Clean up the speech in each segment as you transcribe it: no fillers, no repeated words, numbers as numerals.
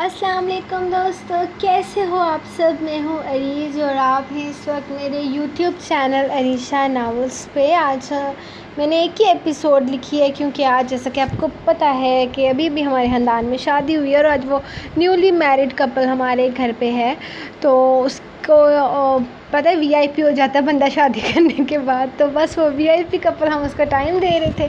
السلام علیکم دوستو، کیسے ہو آپ سب؟ میں ہوں عریض اور آپ ہیں اس وقت میرے یوٹیوب چینل عریشہ ناولس پہ۔ آج میں نے ایک ہی ایپیسوڈ لکھی ہے کیونکہ آج جیسا کہ آپ کو پتہ ہے کہ ابھی بھی ہمارے خاندان میں شادی ہوئی ہے اور آج وہ نیولی میرڈ کپل ہمارے گھر پہ ہے، تو اس کو پتہ ہے وی آئی پی ہو جاتا ہے بندہ شادی کرنے کے بعد، تو بس وہ وی آئی پی کپل ہم اس کو ٹائم دے رہے تھے،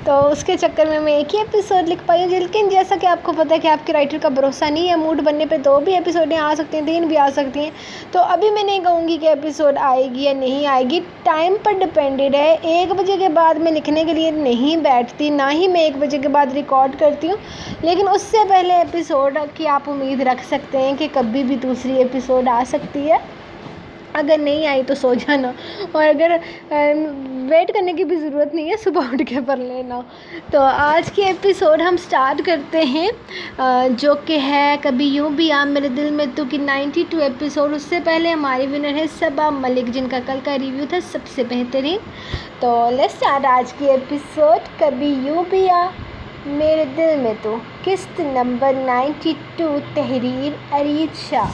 تو اس کے چکر میں ایک ہی ایپیسوڈ لکھ پائی ہوں۔ لیکن جیسا کہ آپ کو پتہ ہے کہ آپ کے رائٹر کا بھروسہ نہیں ہے، موڈ بننے پہ 2 بھی ایپیسوڈیں آ سکتی ہیں، 3 بھی آ سکتی ہیں، تو ابھی میں نہیں کہوں گی کہ ایپیسوڈ آئے گی یا نہیں آئے گی، ٹائم پر ڈپینڈڈ ہے۔ 1 بجے کے بعد میں لکھنے کے لیے نہیں بیٹھتی، نہ ہی میں 1 بجے کے بعد ریکارڈ کرتی ہوں، لیکن اس سے پہلے ایپیسوڈ کی آپ امید رکھ سکتے ہیں کہ کبھی بھی دوسری ایپیسوڈ آ سکتی ہے۔ اگر نہیں آئی تو سو جانا، اور اگر ویٹ کرنے کی بھی ضرورت نہیں ہے، صبح اٹھ کے پڑھ لینا۔ تو آج کی ایپیسوڈ ہم سٹارٹ کرتے ہیں جو کہ ہے کبھی یوں بھی آ میرے دل میں تو کی 92 ایپیسوڈ۔ اس سے پہلے ہماری ونر ہے صبا ملک، جن کا کل کا ریویو تھا سب سے بہترین۔ تو لیٹس سٹارٹ آج کی ایپیسوڈ کبھی یوں بھی آ میرے دل میں تو، قسط نمبر 92، تحریر عریضہ۔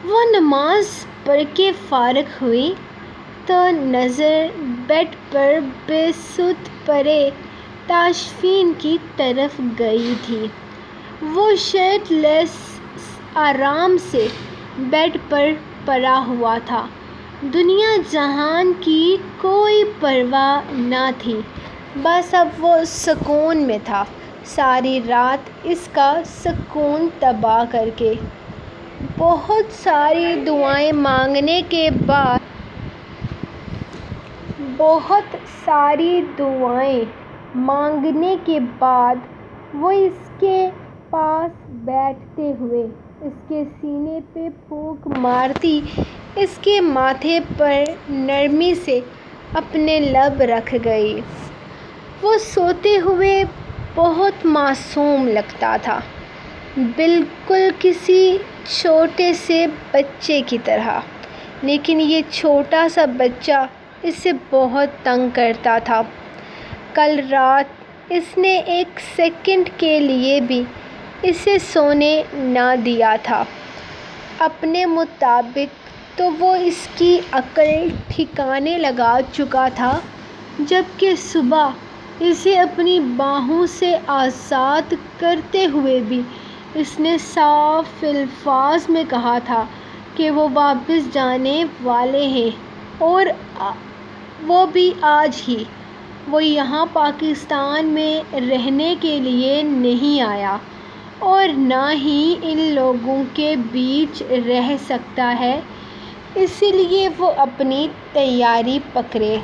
وہ نماز پڑھ کے فارغ ہوئی تو نظر بیڈ پر بے سود پڑے تاشفین کی طرف گئی تھی۔ وہ شرٹ لیس آرام سے بیڈ پر پڑا ہوا تھا، دنیا جہان کی کوئی پرواہ نہ تھی، بس اب وہ سکون میں تھا، ساری رات اس کا سکون تباہ کر کے۔ بہت ساری دعائیں مانگنے کے بعد وہ اس کے پاس بیٹھتے ہوئے اس کے سینے پہ پھونک مارتی اس کے ماتھے پر نرمی سے اپنے لب رکھ گئی۔ وہ سوتے ہوئے بہت معصوم لگتا تھا، بالکل کسی چھوٹے سے بچے کی طرح، لیکن یہ چھوٹا سا بچہ اسے بہت تنگ کرتا تھا۔ کل رات اس نے 1 سیکنڈ کے لیے بھی اسے سونے نہ دیا تھا۔ اپنے مطابق تو وہ اس کی عقل ٹھکانے لگا چکا تھا، جبکہ صبح اسے اپنی باہوں سے آزاد کرتے ہوئے بھی اس نے صاف الفاظ میں کہا تھا کہ وہ واپس جانے والے ہیں، اور وہ بھی آج ہی۔ وہ یہاں پاکستان میں رہنے کے لیے نہیں آیا اور نہ ہی ان لوگوں کے بیچ رہ سکتا ہے، اسی لیے وہ اپنی تیاری پکڑے۔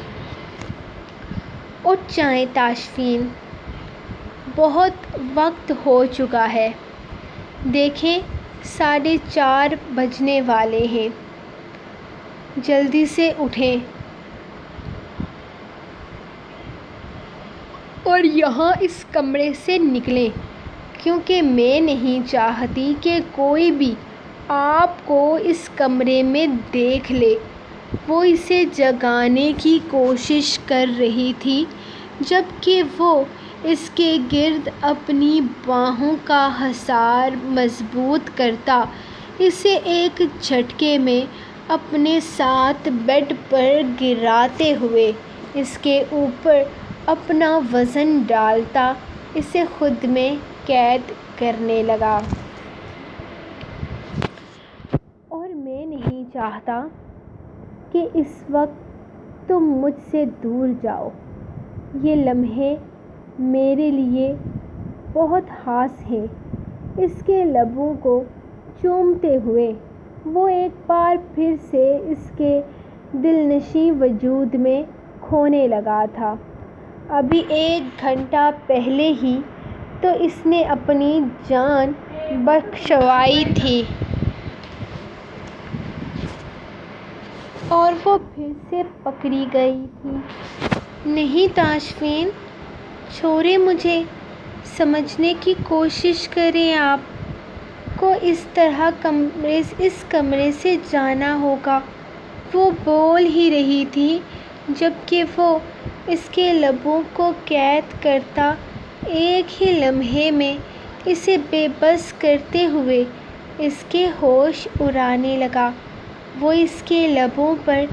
اٹھ جائیں تاشفین، بہت وقت ہو چکا ہے، دیکھیں 4:30 بجنے والے ہیں، جلدی سے اٹھیں اور یہاں اس کمرے سے نکلیں، کیونکہ میں نہیں چاہتی کہ کوئی بھی آپ کو اس کمرے میں دیکھ لے۔ وہ اسے جگانے کی کوشش کر رہی تھی، جبکہ وہ اس کے گرد اپنی باہوں کا حصار مضبوط کرتا اسے ایک جھٹکے میں اپنے ساتھ بیڈ پر گراتے ہوئے اس کے اوپر اپنا وزن ڈالتا اسے خود میں قید کرنے لگا۔ اور میں نہیں چاہتا کہ اس وقت تم مجھ سے دور جاؤ، یہ لمحے میرے لیے بہت خاص ہیں۔ اس کے لبوں کو چومتے ہوئے وہ ایک بار پھر سے اس کے دلنشیں وجود میں کھونے لگا تھا۔ ابھی 1 گھنٹہ پہلے ہی تو اس نے اپنی جان بخشوائی تھی، اور وہ پھر سے پکڑی گئی تھی۔ نہیں تاشفین، چھوڑیں مجھے، سمجھنے کی کوشش کریں، آپ کو اس کمرے سے جانا ہوگا۔ وہ بول ہی رہی تھی جبکہ وہ اس کے لبوں کو قید کرتا ایک ہی لمحے میں اسے بے بس کرتے ہوئے اس کے ہوش اڑانے لگا۔ وہ اس کے لبوں پر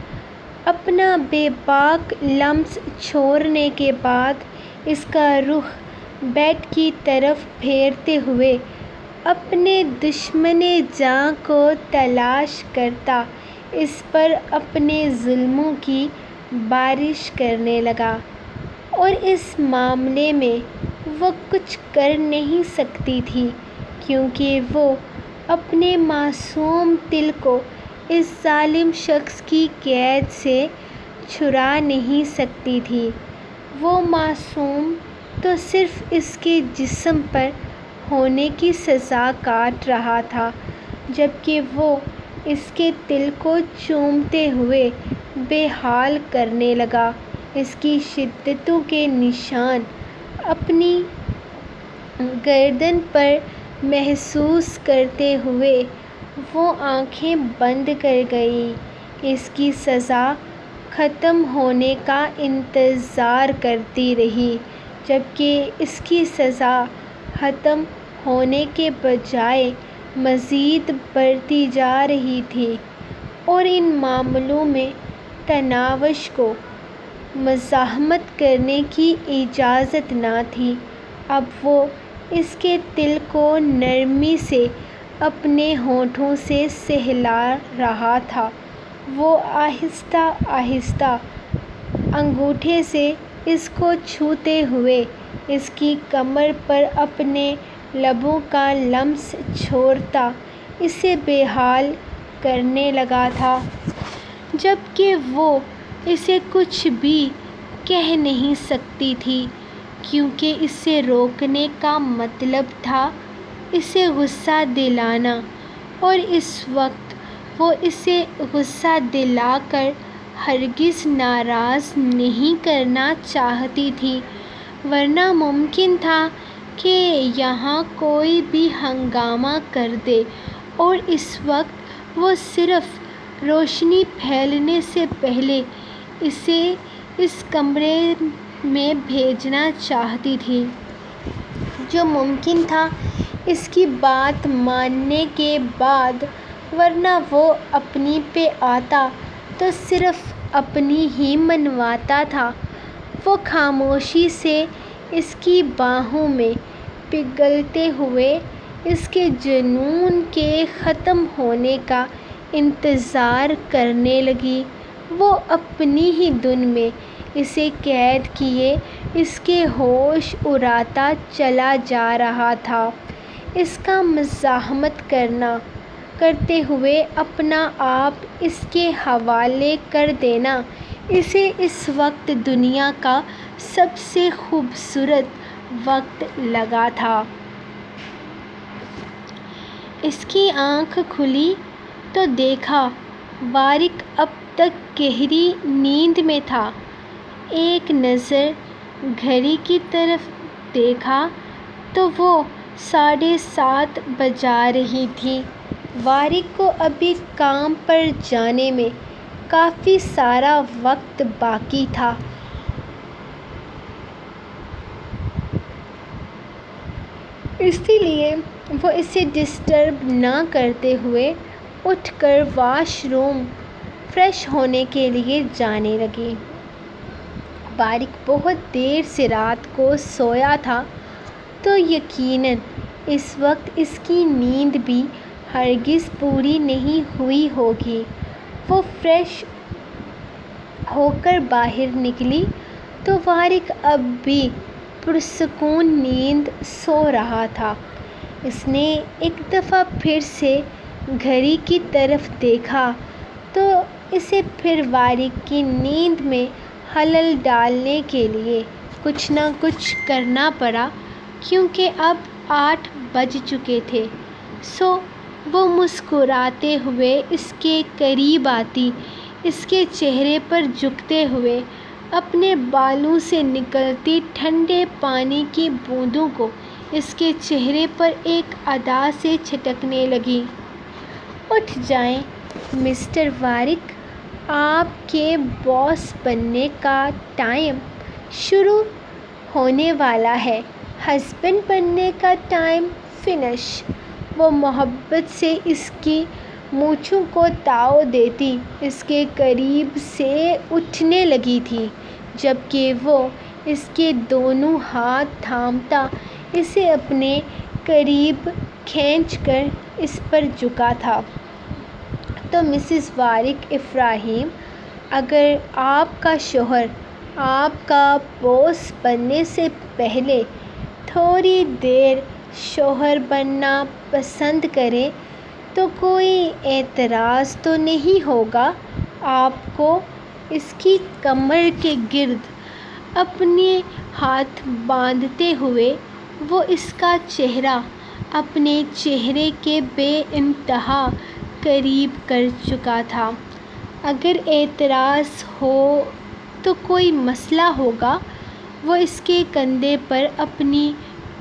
اپنا بے باک لمس چھوڑنے کے بعد اس کا رخ بیڈ کی طرف پھیرتے ہوئے اپنے دشمن جاں کو تلاش کرتا اس پر اپنے ظلموں کی بارش کرنے لگا، اور اس معاملے میں وہ کچھ کر نہیں سکتی تھی کیونکہ وہ اپنے معصوم دل کو اس ظالم شخص کی قید سے چھڑا نہیں سکتی تھی۔ وہ معصوم تو صرف اس کے جسم پر ہونے کی سزا کاٹ رہا تھا، جبکہ وہ اس کے دل کو چومتے ہوئے بے حال کرنے لگا۔ اس کی شدتوں کے نشان اپنی گردن پر محسوس کرتے ہوئے وہ آنکھیں بند کر گئی۔ اس کی سزا ختم ہونے کا انتظار کرتی رہی، جبکہ اس کی سزا ختم ہونے کے بجائے مزید بڑھتی جا رہی تھی، اور ان معاملوں میں تناوش کو مزاحمت کرنے کی اجازت نہ تھی۔ اب وہ اس کے دل کو نرمی سے اپنے ہونٹوں سے سہلا رہا تھا۔ وہ آہستہ آہستہ انگوٹھے سے اس کو چھوتے ہوئے اس کی کمر پر اپنے لبوں کا لمس چھوڑتا اسے بے حال کرنے لگا تھا، جبکہ وہ اسے کچھ بھی کہہ نہیں سکتی تھی کیونکہ اسے روکنے کا مطلب تھا اسے غصہ دلانا، اور اس وقت وہ اسے غصہ دلا کر ہرگز ناراض نہیں کرنا چاہتی تھی، ورنہ ممکن تھا کہ یہاں کوئی بھی ہنگامہ کر دے، اور اس وقت وہ صرف روشنی پھیلنے سے پہلے اسے اس کمرے میں بھیجنا چاہتی تھی، جو ممکن تھا اس کی بات ماننے کے بعد، ورنہ وہ اپنی پہ آتا تو صرف اپنی ہی منواتا تھا۔ وہ خاموشی سے اس کی باہوں میں پگھلتے ہوئے اس کے جنون کے ختم ہونے کا انتظار کرنے لگی۔ وہ اپنی ہی دھن میں اسے قید کیے اس کے ہوش اڑاتا چلا جا رہا تھا۔ اس کا مزاحمت کرتے ہوئے اپنا آپ اس کے حوالے کر دینا اسے اس وقت دنیا کا سب سے خوبصورت وقت لگا تھا۔ اس کی آنکھ کھلی تو دیکھا وارق اب تک گہری نیند میں تھا۔ ایک نظر گھڑی کی طرف دیکھا تو وہ 7:30 بجا رہی تھیں۔ وارق کو ابھی کام پر جانے میں کافی سارا وقت باقی تھا۔ اسی لیے وہ اسے ڈسٹرب نہ کرتے ہوئے اٹھ کر واش روم فریش ہونے کے لیے جانے لگی۔ وارق بہت دیر سے رات کو سویا تھا تو یقیناً اس وقت اس کی نیند بھی ہرگز پوری نہیں ہوئی ہوگی۔ وہ فریش ہو کر باہر نکلی تو وارق اب بھی پرسکون نیند سو رہا تھا۔ اس نے ایک دفعہ پھر سے گھڑی کی طرف دیکھا تو اسے پھر وارق کی نیند میں خلل ڈالنے کے لیے کچھ نہ کچھ کرنا پڑا کیونکہ اب 8 بج چکے تھے۔ سو وہ مسکراتے ہوئے اس کے قریب آتی، اس کے چہرے پر جھکتے ہوئے اپنے بالوں سے نکلتی ٹھنڈے پانی کی بوندوں کو اس کے چہرے پر ایک ادا سے چھٹکنے لگی۔ اٹھ جائیں مسٹر وارق، آپ کے باس بننے کا ٹائم شروع ہونے والا ہے۔ ہسبینڈ بننے کا ٹائم فنش۔ وہ محبت سے اس کی مونچھوں کو تاؤ دیتی اس کے قریب سے اٹھنے لگی تھی، جبکہ وہ اس کے دونوں ہاتھ تھامتا اسے اپنے قریب کھینچ کر اس پر جھکا تھا۔ تو مسز وارک ابراہیم، اگر آپ کا شوہر آپ کا باس بننے سے پہلے تھوڑی دیر شوہر بننا پسند کرے تو کوئی اعتراض تو نہیں ہوگا۔ آپ کو اس کی کمر کے گرد اپنے ہاتھ باندھتے ہوئے وہ اس کا چہرہ اپنے چہرے کے بے انتہا قریب کر چکا تھا۔ اگر اعتراض ہو تو کوئی مسئلہ ہوگا۔ وہ اس کے کندھے پر اپنی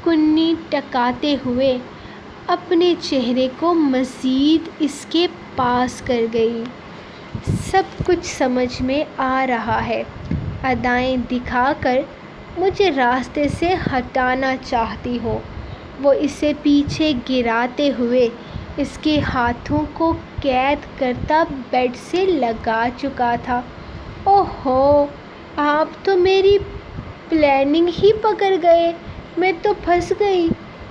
کونی ٹکاتے ہوئے اپنے چہرے کو مزید اس کے پاس کر گئی۔ سب کچھ سمجھ میں آ رہا ہے۔ ادائیں دکھا کر مجھے راستے سے ہٹانا چاہتی ہو۔ وہ اسے پیچھے گراتے ہوئے اس کے ہاتھوں کو قید کرتا بیڈ سے لگا چکا تھا۔ اوہ ہو، آپ تو میری پلاننگ ہی پکڑ گئے، میں تو پھنس گئی۔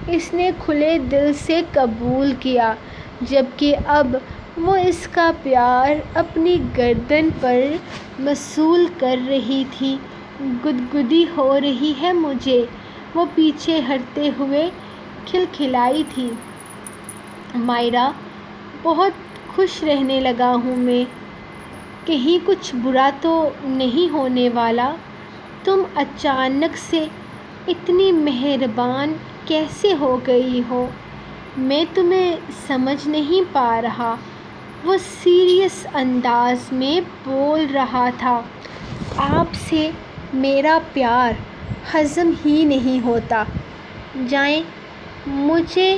اس نے کھلے دل سے قبول کیا، جبکہ اب وہ اس کا پیار اپنی گردن پر موصول کر رہی تھی۔ گدگدی ہو رہی ہے مجھے، وہ پیچھے ہٹتے ہوئے کھلکھلائی تھی۔ مائرا، بہت خوش رہنے لگا ہوں میں، کہیں کچھ برا تو نہیں ہونے والا؟ تم اچانک سے اتنی مہربان کیسے ہو گئی ہو؟ میں تمہیں سمجھ نہیں پا رہا۔ وہ سیریس انداز میں بول رہا تھا۔ آپ سے میرا پیار ہضم ہی نہیں ہوتا۔ جائیں، مجھے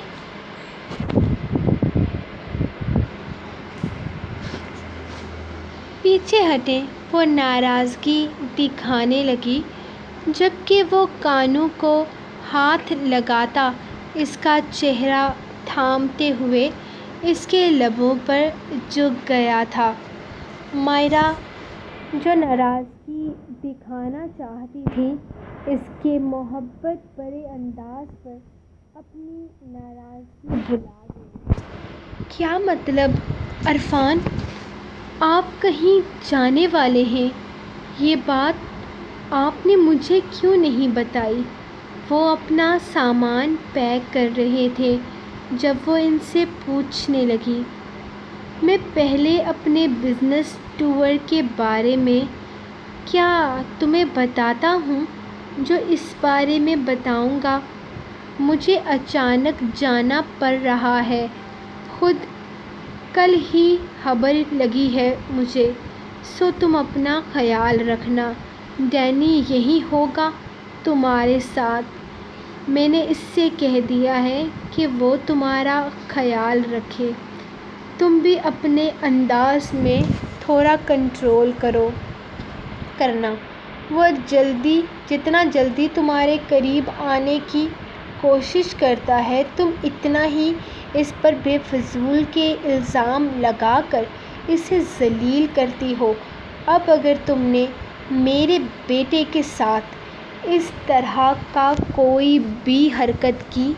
پیچھے ہٹیں، وہ ناراضگی دکھانے لگی، جبکہ وہ کانوں کو ہاتھ لگاتا اس کا چہرہ تھامتے ہوئے اس کے لبوں پر جھک گیا تھا۔ مائرا، جو ناراضگی دکھانا چاہتی تھی، اس کے محبت بھرے انداز پر اپنی ناراضگی بھلا گئی۔ کیا مطلب؟ عرفان، آپ کہیں جانے والے ہیں؟ یہ بات آپ نے مجھے کیوں نہیں بتائی؟ وہ اپنا سامان پیک کر رہے تھے جب وہ ان سے پوچھنے لگی۔ میں پہلے اپنے بزنس ٹور کے بارے میں کیا تمہیں بتاتا ہوں جو اس بارے میں بتاؤں گا؟ مجھے اچانک جانا پڑ رہا ہے، خود کل ہی خبر لگی ہے مجھے، سو تم اپنا خیال رکھنا۔ ڈینی یہیں ہوگا تمہارے ساتھ۔ میں نے اس سے کہہ دیا ہے کہ وہ تمہارا خیال رکھے۔ تم بھی اپنے انداز میں تھوڑا کنٹرول کرنا۔ وہ جتنا جلدی تمہارے قریب آنے کی کوشش کرتا ہے، تم اتنا ہی اس پر بے فضول کے الزام لگا کر اسے ذلیل کرتی ہو۔ اب اگر تم نے میرے بیٹے کے ساتھ اس طرح کا کوئی بھی حرکت کی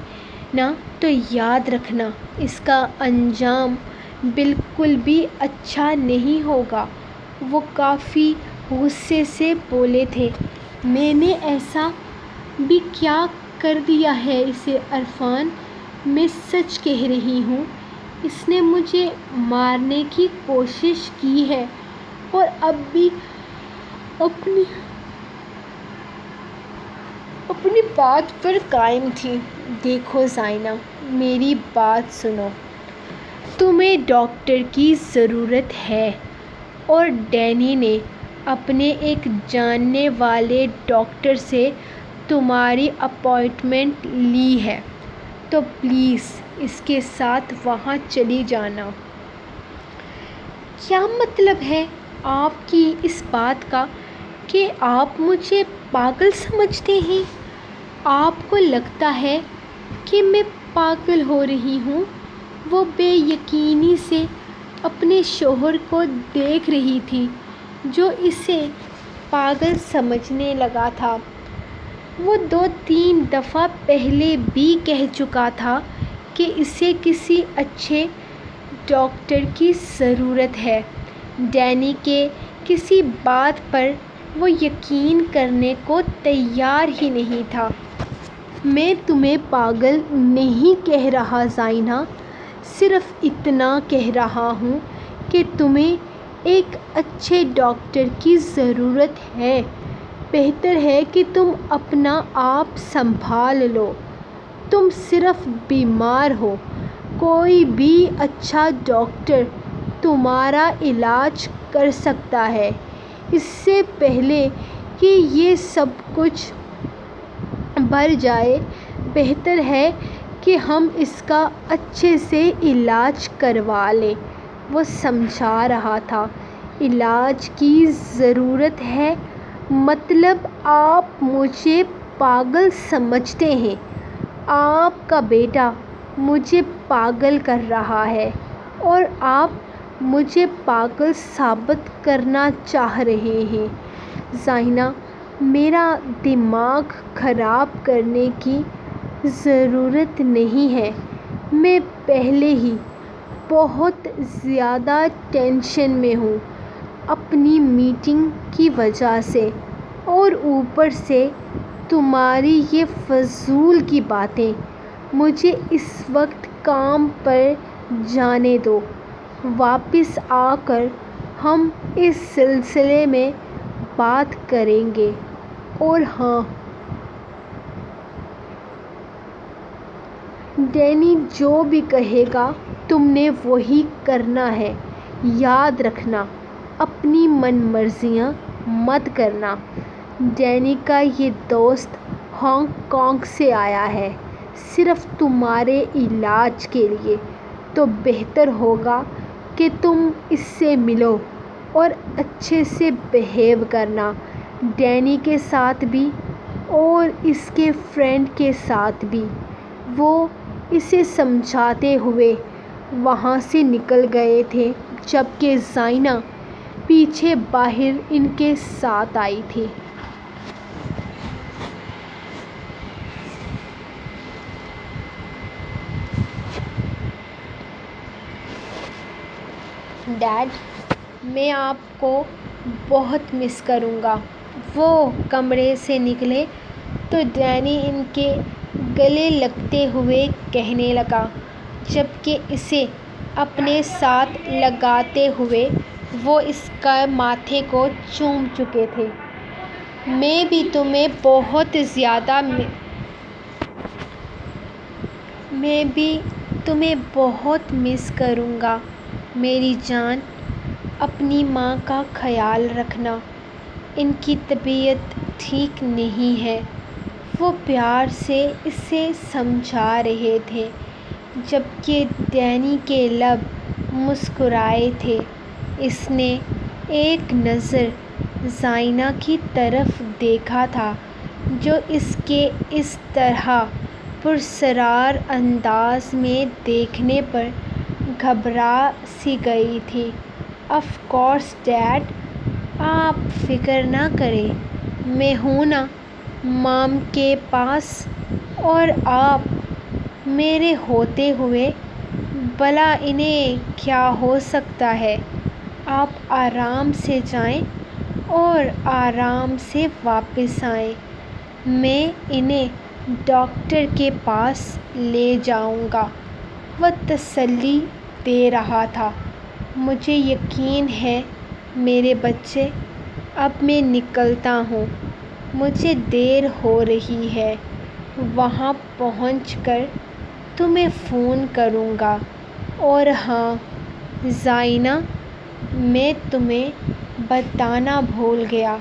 نا تو یاد رکھنا اس کا انجام بالکل بھی اچھا نہیں ہوگا۔ وہ کافی غصے سے بولے تھے۔ میں نے ایسا بھی کیا کر دیا ہے اسے عرفان؟ میں سچ کہہ رہی ہوں، اس نے مجھے مارنے کی کوشش کی ہے اور اب بھی اپنی بات پر قائم تھی۔ دیکھو زائنہ، میری بات سنو۔ تمہیں ڈاکٹر کی ضرورت ہے اور ڈینی نے اپنے ایک جاننے والے ڈاکٹر سے تمہاری اپائنٹمنٹ لی ہے، تو پلیز اس کے ساتھ وہاں چلی جانا۔ کیا مطلب ہے آپ کی اس بات کا کہ آپ مجھے پاگل سمجھتے ہیں؟ آپ کو لگتا ہے کہ میں پاگل ہو رہی ہوں۔ وہ بے یقینی سے اپنے شوہر کو دیکھ رہی تھی جو اسے پاگل سمجھنے لگا تھا۔ وہ 2-3 دفعہ پہلے بھی کہہ چکا تھا کہ اسے کسی اچھے ڈاکٹر کی ضرورت ہے۔ ڈینی کے کسی بات پر وہ یقین کرنے کو تیار ہی نہیں تھا۔ میں تمہیں پاگل نہیں کہہ رہا زائنہ، صرف اتنا کہہ رہا ہوں کہ تمہیں ایک اچھے ڈاکٹر کی ضرورت ہے۔ بہتر ہے کہ تم اپنا آپ سنبھال لو۔ تم صرف بیمار ہو۔ کوئی بھی اچھا ڈاکٹر تمہارا علاج کر سکتا ہے۔ اس سے پہلے کہ یہ سب کچھ بڑھ جائے، بہتر ہے کہ ہم اس کا اچھے سے علاج کروا لیں۔ وہ سمجھا رہا تھا۔ علاج کی ضرورت ہے مطلب آپ مجھے پاگل سمجھتے ہیں۔ آپ کا بیٹا مجھے پاگل کر رہا ہے اور آپ مجھے پاگل ثابت کرنا چاہ رہے ہیں۔ زائنہ، میرا دماغ خراب کرنے کی ضرورت نہیں ہے۔ میں پہلے ہی بہت زیادہ ٹینشن میں ہوں اپنی میٹنگ کی وجہ سے، اور اوپر سے تمہاری یہ فضول کی باتیں۔ مجھے اس وقت کام پر جانے دو۔ واپس آ کر ہم اس سلسلے میں بات کریں گے۔ اور ہاں، ڈینی جو بھی کہے گا تم نے وہی کرنا ہے۔ یاد رکھنا، اپنی من مرضیاں مت کرنا۔ ڈینی کا یہ دوست ہانگ کانگ سے آیا ہے صرف تمہارے علاج کے لیے، تو بہتر ہوگا کہ تم اس سے ملو اور اچھے سے بیہیو کرنا، ڈینی کے ساتھ بھی اور اس کے فرینڈ کے ساتھ بھی۔ وہ اسے سمجھاتے ہوئے وہاں سے نکل گئے تھے جبکہ زائنہ پیچھے باہر ان کے ساتھ آئی تھی۔ ڈیڈ، میں آپ کو بہت مس کروں گا۔ وہ کمرے سے نکلے تو ڈینی ان کے گلے لگتے ہوئے کہنے لگا، جبکہ اسے اپنے ساتھ لگاتے ہوئے وہ اس کے ماتھے کو چوم چکے تھے۔ میں بھی تمہیں بہت مس کروں گا میری جان۔ اپنی ماں کا خیال رکھنا، ان کی طبیعت ٹھیک نہیں ہے۔ وہ پیار سے اسے سمجھا رہے تھے جبکہ ڈینی کے لب مسکرائے تھے۔ اس نے ایک نظر زائنہ کی طرف دیکھا تھا جو اس کے اس طرح پراسرار انداز میں دیکھنے پر گھبرا سی گئی تھی۔ آف کورس ڈیڈ، آپ فکر نہ کریں، میں ہوں نا مام کے پاس، اور آپ میرے ہوتے ہوئے بھلا انہیں کیا ہو سکتا ہے۔ آپ آرام سے جائیں اور آرام سے واپس آئیں۔ میں انہیں ڈاکٹر کے پاس لے جاؤں گا۔ وہ تسلی دے رہا تھا۔ مجھے یقین ہے میرے بچے، اب میں نکلتا ہوں، مجھے دیر ہو رہی ہے۔ وہاں پہنچ کر تمہیں فون کروں گا۔ اور ہاں زائنہ، میں تمہیں بتانا بھول گیا،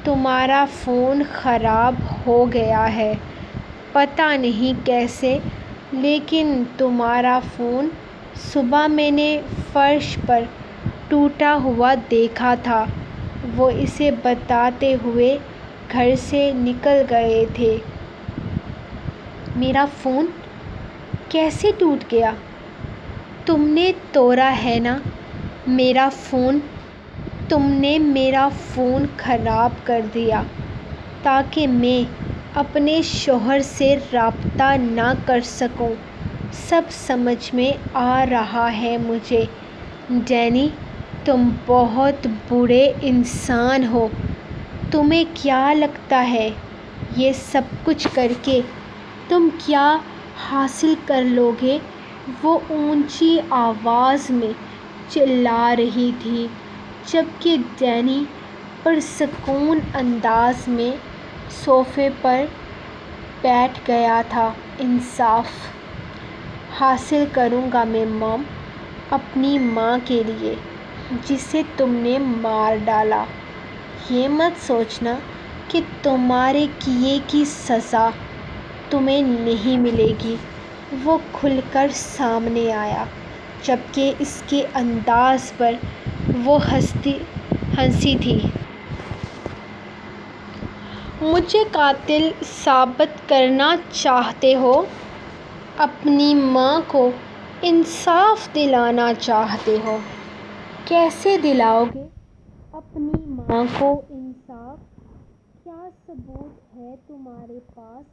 تمہارا فون خراب ہو گیا ہے۔ پتہ نہیں کیسے، لیکن تمہارا فون صبح میں نے فرش پر ٹوٹا ہوا دیکھا تھا۔ وہ اسے بتاتے ہوئے گھر سے نکل گئے تھے۔ میرا فون کیسے ٹوٹ گیا؟ تم نے توڑا ہے نا میرا فون، تم نے میرا فون خراب کر دیا تاکہ میں اپنے شوہر سے رابطہ نہ کر سکوں۔ سب سمجھ میں آ رہا ہے مجھے۔ ڈینی، تم بہت برے انسان ہو۔ تمہیں کیا لگتا ہے یہ سب کچھ کر کے تم کیا حاصل کر لو گے؟ وہ اونچی آواز میں چلا رہی تھی جبکہ ڈینی پرسکون انداز میں صوفے پر بیٹھ گیا تھا۔ انصاف حاصل کروں گا میں مام، اپنی ماں کے لیے جسے تم نے مار ڈالا۔ یہ مت سوچنا کہ تمہارے کیے کی سزا تمہیں نہیں ملے گی۔ وہ کھل کر سامنے آیا جبکہ اس کے انداز پر وہ ہنسی تھی۔ مجھے قاتل ثابت کرنا چاہتے ہو؟ اپنی ماں کو انصاف دلانا چاہتے ہو؟ کیسے دلاؤ گے اپنی ماں کو انصاف؟ کیا ثبوت ہے تمہارے پاس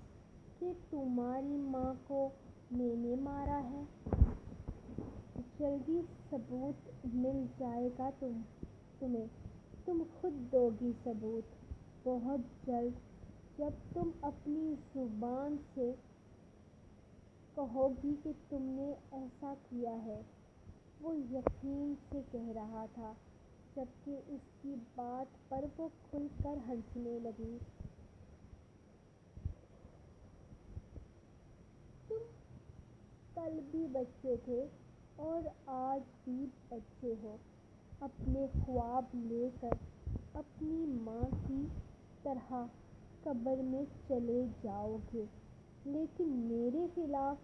کہ تمہاری ماں کو میں نے مارا ہے؟ جلدی ثبوت مل جائے گا تمہیں، تم خود دو گی ثبوت بہت جلد جب تم اپنی زبان سے کہو گی کہ تم نے ایسا کیا ہے۔ وہ یقین سے کہہ رہا تھا جبکہ اس کی بات پر وہ کھل کر ہنسنے لگی۔ تم کل بھی بچے تھے اور آج بھی بچے ہو۔ اپنے خواب لے کر اپنی ماں کی طرح قبر میں چلے جاؤ گے لیکن میرے خلاف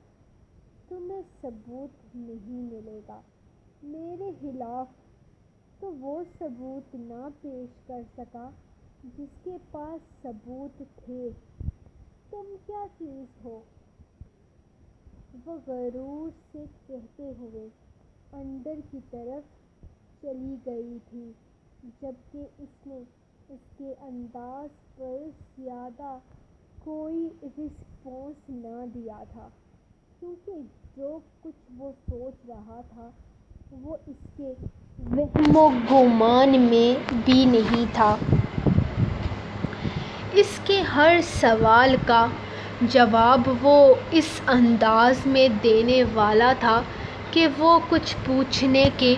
تمہیں ثبوت نہیں ملے گا۔ میرے خلاف تو وہ ثبوت نہ پیش کر سکا جس کے پاس ثبوت تھے۔ تم کیا چیز ہو؟ وہ غرور سے کہتے ہوئے اندر کی طرف چلی گئی تھی جبکہ اس کے انداز پر زیادہ کوئی رسپانس نہ دیا تھا کیونکہ جو کچھ وہ سوچ رہا تھا وہ اس کے وہم و گمان میں بھی نہیں تھا۔ اس کے ہر سوال کا جواب وہ اس انداز میں دینے والا تھا کہ وہ کچھ پوچھنے کے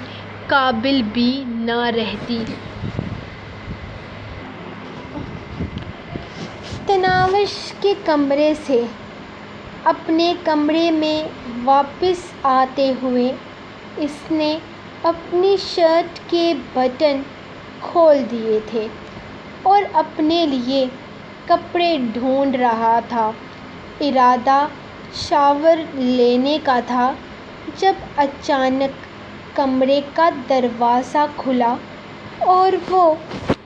قابل بھی نہ رہتی۔ تناوش کے کمرے سے اپنے کمرے میں واپس آتے ہوئے اس نے اپنی شرٹ کے بٹن کھول دیے تھے اور اپنے لیے کپڑے ڈھونڈ رہا تھا۔ ارادہ شاور لینے کا تھا جب اچانک کمرے کا دروازہ کھلا اور وہ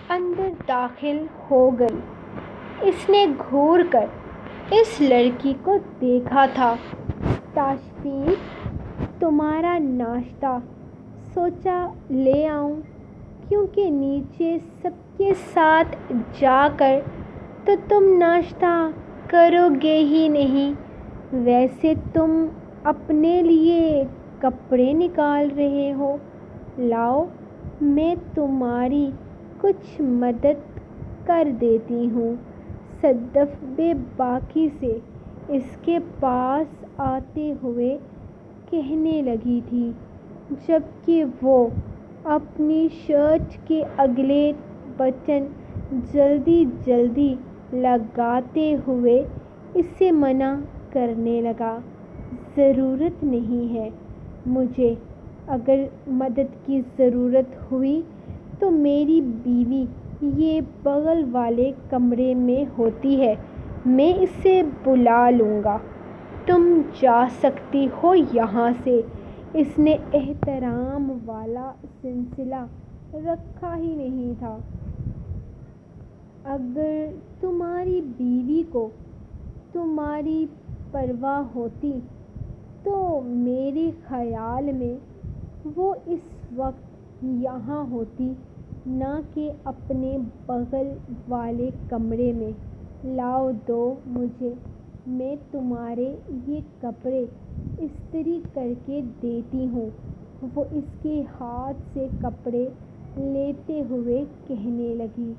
اندر داخل ہو گئی۔ اس نے گھور کر اس لڑکی کو دیکھا تھا۔ تشریف، تمہارا ناشتہ سوچا لے آؤں کیونکہ نیچے سب کے ساتھ جا کر تو تم ناشتہ کرو گے ہی نہیں۔ ویسے تم اپنے لیے کپڑے نکال رہے ہو، لاؤ میں تمہاری کچھ مدد کر دیتی ہوں۔ صدف بے باکی سے اس کے پاس آتے ہوئے کہنے لگی تھی جبکہ وہ اپنی شرٹ کے اگلے بٹن جلدی جلدی لگاتے ہوئے اسے منع کرنے لگا۔ ضرورت نہیں ہے مجھے، اگر مدد کی ضرورت ہوئی تو میری بیوی یہ بغل والے کمرے میں ہوتی ہے، میں اسے بلا لوں گا۔ تم جا سکتی ہو یہاں سے۔ اس نے احترام والا سلسلہ رکھا ہی نہیں تھا۔ اگر تمہاری بیوی کو تمہاری پرواہ ہوتی تو میرے خیال میں وہ اس وقت یہاں ہوتی، نہ کہ اپنے بغل والے کمرے میں۔ لاؤ دو مجھے، میں تمہارے یہ کپڑے استری کر کے دیتی ہوں۔ وہ اس کے ہاتھ سے کپڑے لیتے ہوئے کہنے لگی،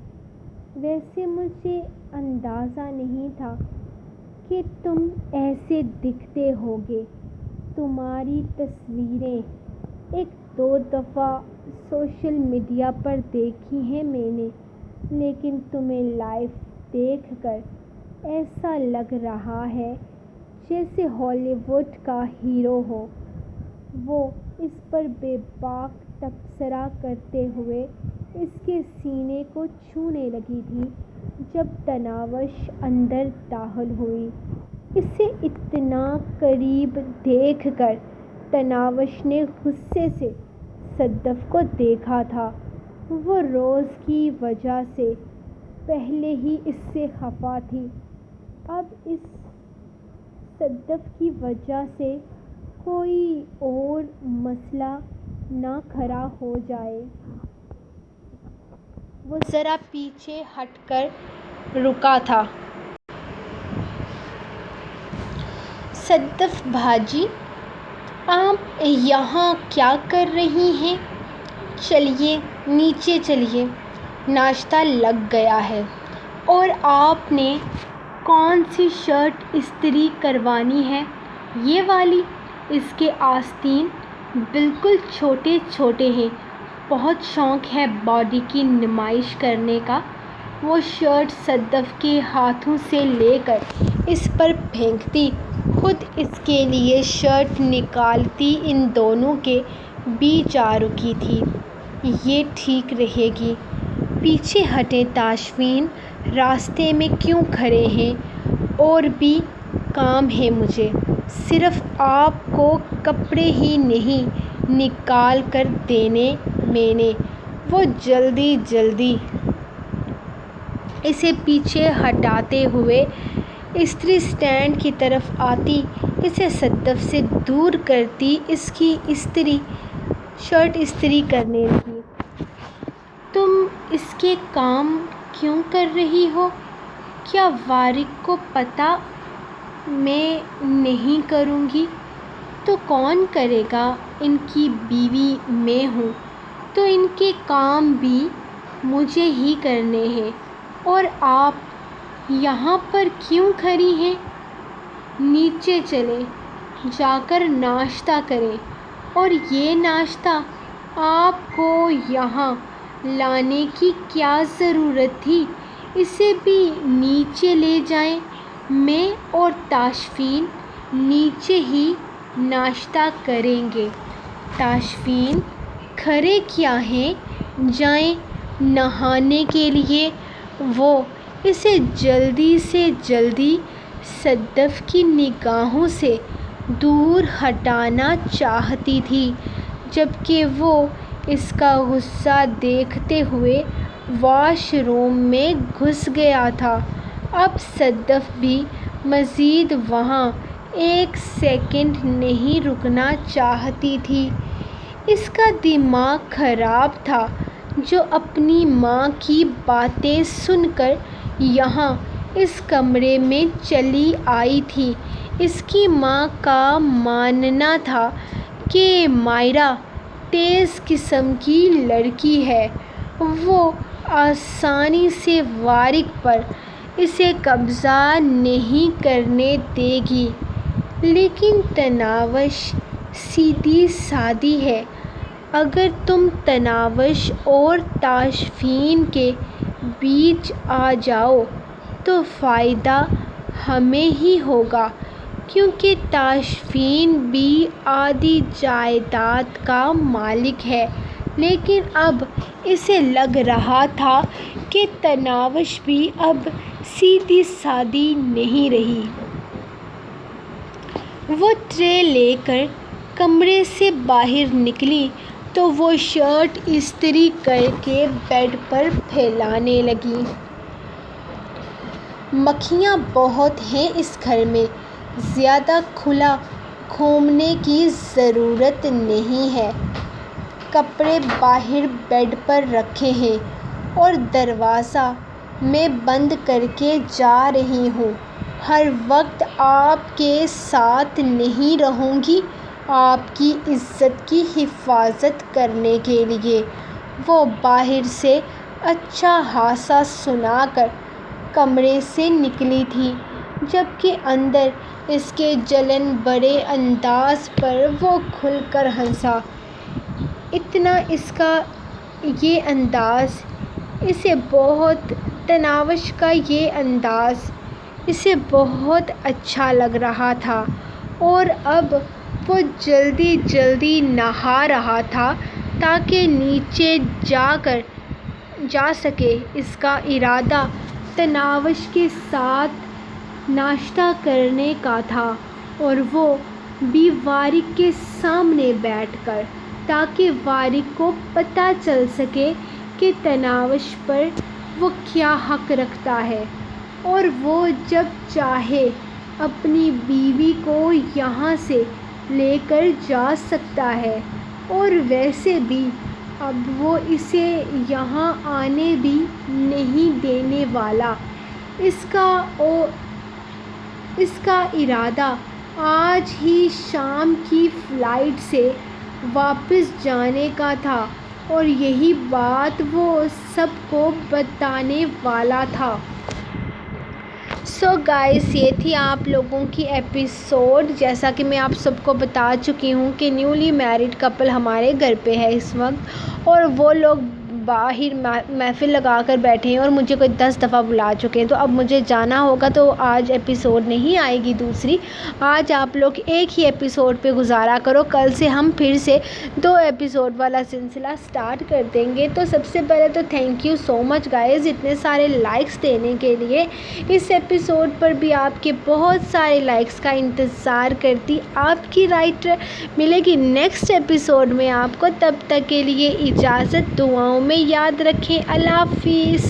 ویسے مجھے اندازہ نہیں تھا کہ تم ایسے دکھتے ہوگے۔ تمہاری تصویریں ایک دو دفعہ سوشل میڈیا پر دیکھی ہیں میں نے، لیکن تمہیں لائیو دیکھ کر ایسا لگ رہا ہے جیسے ہالی ووڈ کا ہیرو ہو۔ وہ اس پر بے باک تبصرہ کرتے ہوئے اس کے سینے کو چھونے لگی تھی جب تناوش اندر داخل ہوئی۔ اسے اتنا قریب دیکھ کر تناوش نے غصے سے صدف کو دیکھا تھا۔ وہ روز کی وجہ سے پہلے ہی اس سے خفا تھی، اب اس صدف کی وجہ سے کوئی اور مسئلہ نہ کھڑا ہو جائے۔ وہ ذرا پیچھے ہٹ کر رکا تھا۔ صدف بھاجی، آپ یہاں کیا کر رہی ہیں؟ چلیے نیچے چلیے، ناشتہ لگ گیا ہے۔ اور آپ نے کون سی شرٹ استری کروانی ہے؟ یہ والی؟ اس کے آستین بالکل چھوٹے چھوٹے ہیں، بہت شوق ہے باڈی کی نمائش کرنے کا۔ وہ شرٹ صدف کے ہاتھوں سے لے کر اس پر پھینکتی، خود اس کے لیے شرٹ نکالتی ان دونوں کے بیچ آ رکی تھی۔ یہ ٹھیک رہے گی؟ پیچھے ہٹیں تاشفین، راستے میں کیوں کھڑے ہیں؟ اور بھی کام ہے مجھے، صرف آپ کو کپڑے ہی نہیں نکال کر دینے میں نے۔ وہ جلدی جلدی اسے پیچھے ہٹاتے ہوئے استری اسٹینڈ کی طرف آتی، اسے صدف سے دور کرتی اس کی شرٹ استری کرنے لگی۔ تم اس کے کام کیوں کر رہی ہو؟ کیا وارق کو پتہ میں نہیں کروں گی تو کون کرے گا؟ ان کی بیوی میں ہوں تو ان کے کام بھی مجھے ہی کرنے ہیں۔ اور آپ یہاں پر کیوں کھڑی ہیں؟ نیچے چلیں، جا کر ناشتہ کریں۔ اور یہ ناشتہ آپ کو یہاں لانے کی کیا ضرورت تھی؟ اسے بھی نیچے لے جائیں، میں اور تاشفین نیچے ہی ناشتہ کریں گے۔ تاشفین، کھڑے کیا ہیں، جائیں نہانے کے لیے۔ وہ اسے جلدی سے جلدی صدف کی نگاہوں سے دور ہٹانا چاہتی تھی، جبکہ وہ اس کا غصہ دیکھتے ہوئے واش روم میں گھس گیا تھا۔ اب صدف بھی مزید وہاں ایک سیکنڈ نہیں رکنا چاہتی تھی۔ اس کا دماغ خراب تھا جو اپنی ماں کی باتیں سن کر یہاں اس کمرے میں چلی آئی تھی۔ اس کی ماں کا ماننا تھا کہ مائرہ تیز قسم کی لڑکی ہے، وہ آسانی سے وارق پر اسے قبضہ نہیں کرنے دے گی۔ لیکن تناوش سیدھی سادی ہے، اگر تم تناوش اور تاشفین کے بیچ آ جاؤ تو فائدہ ہمیں ہی ہوگا، کیونکہ تاشفین بھی آدھی جائیداد کا مالک ہے۔ لیکن اب اسے لگ رہا تھا کہ تناوش بھی اب سیدھی سادی نہیں رہی۔ وہ ٹرے لے کر کمرے سے باہر نکلی تو وہ شرٹ استری کر کے بیڈ پر پھیلانے لگی۔ مکھیاں بہت ہیں اس گھر میں، زیادہ کھلا گھومنے کی ضرورت نہیں ہے۔ کپڑے باہر بیڈ پر رکھے ہیں اور دروازہ میں بند کر کے جا رہی ہوں۔ ہر وقت آپ کے ساتھ نہیں رہوں گی، آپ کی عزت کی حفاظت کرنے کے لیے۔ وہ باہر سے اچھا خاصا سنا کر کمرے سے نکلی تھی، جبکہ اندر اس کے جلن بھرے انداز پر وہ کھل کر ہنسا۔ اتنا اس کا یہ انداز اسے بہت تناوش کا یہ انداز اسے بہت اچھا لگ رہا تھا، اور اب وہ جلدی جلدی نہا رہا تھا تاکہ نیچے جا سکے۔ اس کا ارادہ تناوش کے ساتھ ناشتہ کرنے کا تھا، اور وہ بھی وارق کے سامنے بیٹھ کر، تاکہ وارق کو پتہ چل سکے کہ تناوش پر وہ کیا حق رکھتا ہے، اور وہ جب چاہے اپنی بیوی کو یہاں سے لے کر جا سکتا ہے، اور ویسے بھی اب وہ اسے یہاں آنے بھی نہیں دینے والا۔ اس کا ارادہ آج ہی شام کی فلائٹ سے واپس جانے کا تھا، اور یہی بات وہ سب کو بتانے والا تھا۔ سو گائز، یہ تھی آپ لوگوں کی ایپیسوڈ۔ جیسا کہ میں آپ سب کو بتا چکی ہوں کہ نیولی میرڈ کپل ہمارے گھر پہ ہے اس وقت، اور وہ لوگ باہر محفل لگا کر بیٹھے ہیں اور مجھے کوئی 10 دفعہ بلا چکے ہیں۔ تو اب مجھے جانا ہوگا، تو آج ایپیسوڈ نہیں آئے گی دوسری۔ آج آپ لوگ ایک ہی ایپیسوڈ پہ گزارا کرو، کل سے ہم پھر سے 2 ایپیسوڈ والا سلسلہ سٹارٹ کر دیں گے۔ تو سب سے پہلے تو thank you so much guys اتنے سارے لائکس دینے کے لیے۔ اس ایپیسوڈ پر بھی آپ کے بہت سارے لائکس کا انتظار کرتی آپ کی رائٹر ملے گی نیکسٹ ایپیسوڈ میں آپ کو۔ تب تک کے لیے اجازت، دعاؤں میں یاد رکھیں۔ اللہ حافظ۔